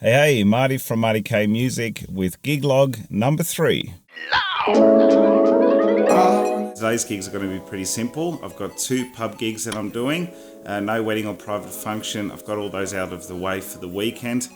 Hey, Marty from Marty K Music with gig log number 3. Today's gigs are going to be pretty simple. I've got 2 pub gigs that I'm doing. No wedding or private function. I've got all those out of the way for the weekend.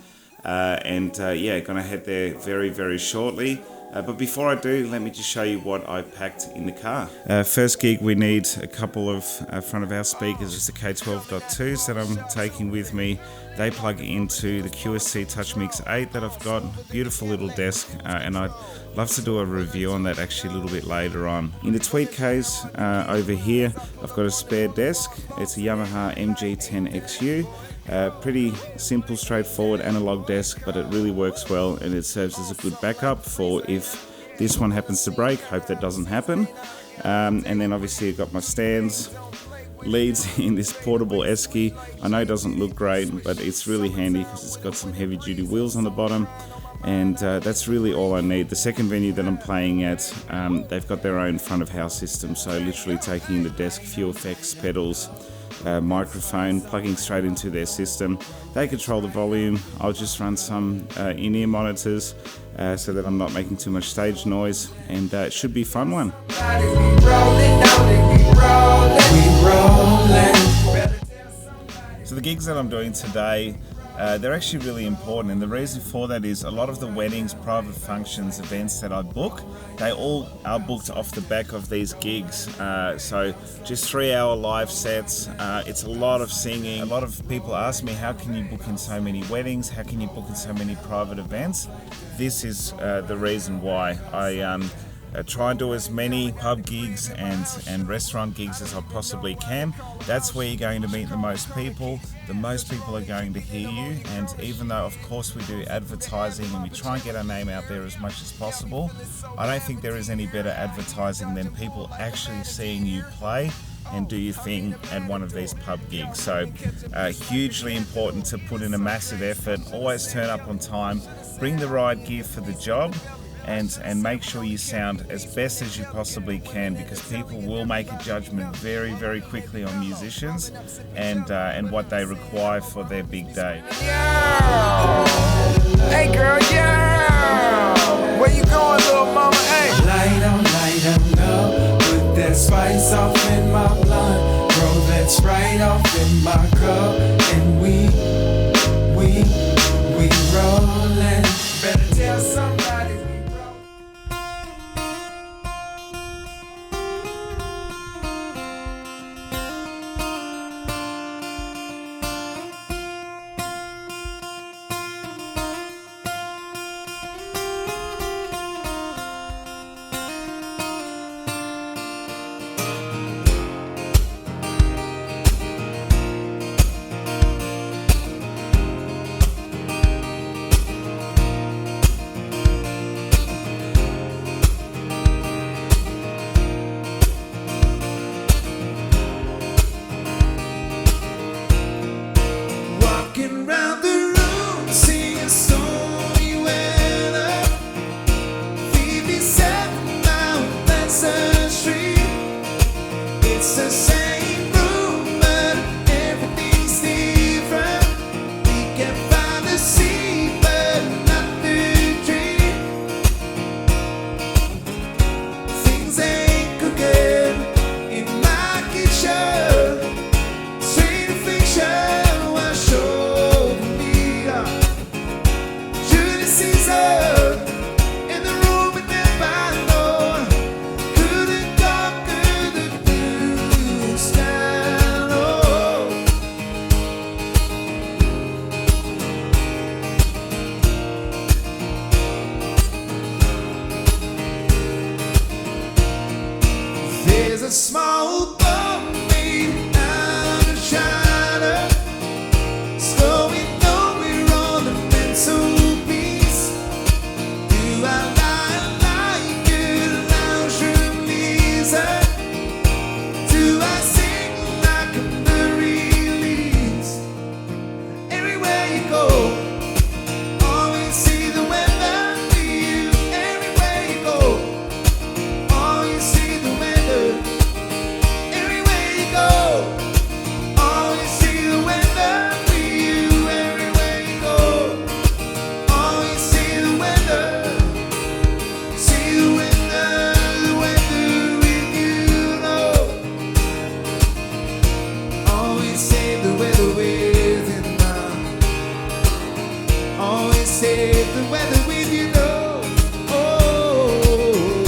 Going to head there very, very shortly. But before I do, let me just show you what I packed in the car. First gig, we need a couple of front of house speakers. It's the K12.2s that I'm taking with me. They plug into the QSC Touch Mix 8 that I've got. Beautiful little desk, and I'd love to do a review on that actually a little bit later on. In the tweet case over here, I've got a spare desk. It's a Yamaha MG10XU. Pretty simple, straightforward analog desk, but it really works well and it serves as a good backup for if this one happens to break. Hope that doesn't happen. And then obviously I've got my stands, leads in this portable esky. I know it doesn't look great, but it's really handy because it's got some heavy duty wheels on the bottom. And that's really all I need. The second venue that I'm playing at, they've got their own front of house system, so literally taking in the desk, few effects, pedals, microphone, plugging straight into their system. They control the volume. I'll just run some in-ear monitors so that I'm not making too much stage noise, and it should be a fun one. So the gigs that I'm doing today, they're actually really important, and the reason for that is a lot of the weddings, private functions, events that I book, they all are booked off the back of these gigs. So just 3-hour live sets. It's a lot of singing. A lot of people ask me, how can you book in so many weddings? How can you book in so many private events? This is the reason why. I try and do as many pub gigs and restaurant gigs as I possibly can. That's where you're going to meet the most people. The most people are going to hear you, and even though of course we do advertising and we try and get our name out there as much as possible, I don't think there is any better advertising than people actually seeing you play and do your thing at one of these pub gigs. So hugely important to put in a massive effort, always turn up on time, bring the right gear for the job, and make sure you sound as best as you possibly can, because people will make a judgment very, very quickly on musicians and what they require for their big day. Hey girl, yeah! Where you going, little mama? Hey! Light on up. Put that spice off in my blunt. Roll that Sprite off in my cup. And we rollin'. Better tell somebody. A small boat made out of China, so we know we're on a mental piece. Do I lie like a lounge room Lisa? Do I sing like a the release? Everywhere you go, always see the weather for you. Everywhere you go, always see the weather. save the weather with you, no. Oh,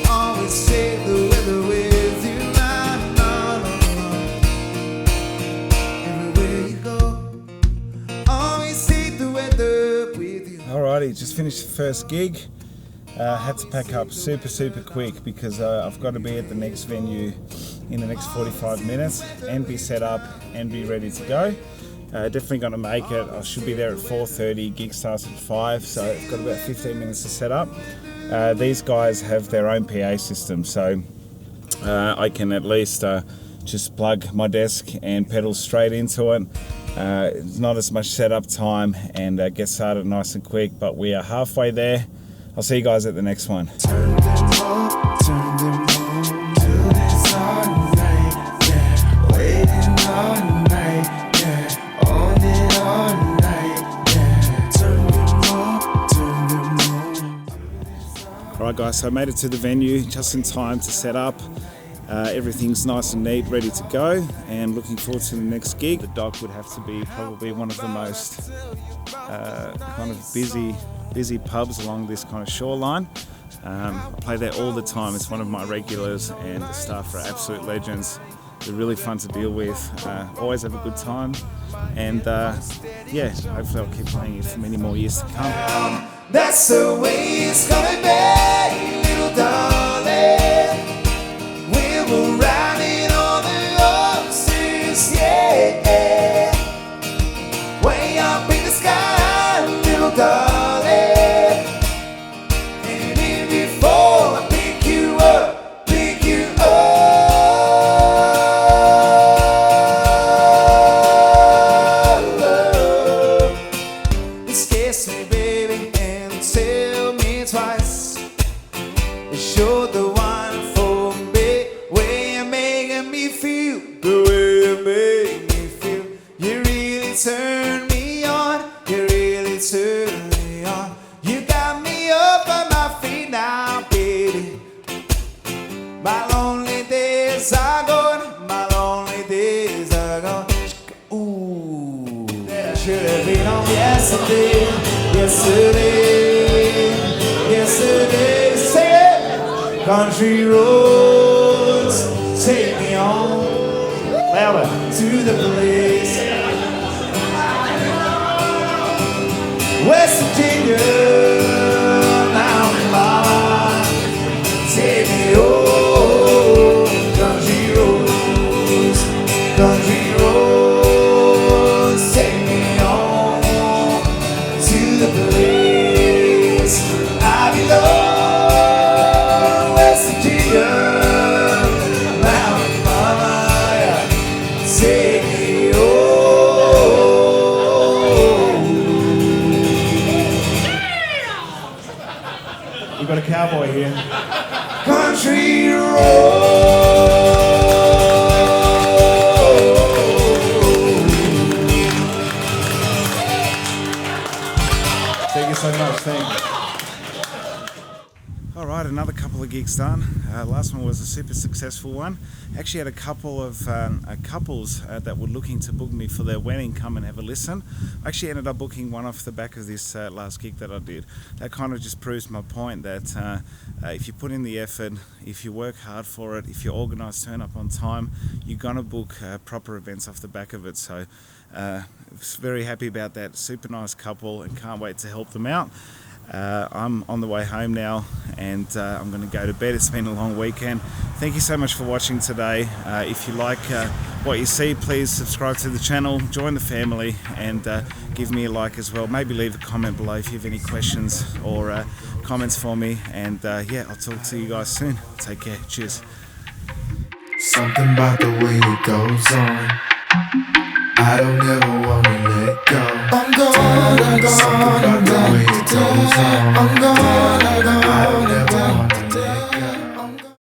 always save the weather with you, no, no, no. Everywhere you go, always save the weather with you. Alrighty, just finished the first gig. Had to pack up super quick because I've got to be at the next venue in the next 45 minutes and be set up and be ready to go. Definitely going to make it. I should be there at 4:30. Gig starts at 5, so I've got about 15 minutes to set up. These guys have their own PA system, so I can at least just plug my desk and pedal straight into it. It's not as much setup time and get started nice and quick, but we are halfway there. I'll see you guys at the next one. Turn them on till it's all night, yeah. Waiting all night, yeah. On it all night, yeah. Turn them on. Alright guys, so I made it to the venue just in time to set up. Everything's nice and neat, ready to go, and looking forward to the next gig. The dock would have to be probably one of the most kind of busy pubs along this kind of shoreline. I play there all the time. It's one of my regulars, and the staff are absolute legends. They're really fun to deal with. Always have a good time, and yeah, hopefully I'll keep playing it for many more years to come. That's the way it's gonna be, little darling. We will ride it on the horses, yeah. Way up in the sky, little darling. You're the one for me, way you're making me feel, the way you make me feel. You really turn me on, you really turn me on. You got me up on my feet now, baby. My lonely days are gone, my lonely days are gone. Ooh, that should have been on yesterday, yesterday. Country roads, take me on, louder, to the place. West Virginia, now mama, take me home. Country roads, take me on, to the place I belong. We've got a cowboy here. Country road. Thank you so much. Thank you. All right, another couple of gigs done. Last one was a super successful one. Actually had a couple of couples that were looking to book me for their wedding come and have a listen. I actually ended up booking one off the back of this last gig that I did. That kind of just proves my point that if you put in the effort, if you work hard for it, if you organise, turn up on time, you're gonna book proper events off the back of it. So was very happy about that. Super nice couple and can't wait to help them out. I'm on the way home now, and I'm going to go to bed. It's been a long weekend. Thank you so much for watching today. If you like what you see, please subscribe to the channel, join the family, and give me a like as well. Maybe leave a comment below if you have any questions or comments for me. And yeah, I'll talk to you guys soon. Take care. Cheers. Something about the way it goes on, I don't ever wanna let go. I'm gonna go. Something about the way it goes on, I don't ever wanna let go.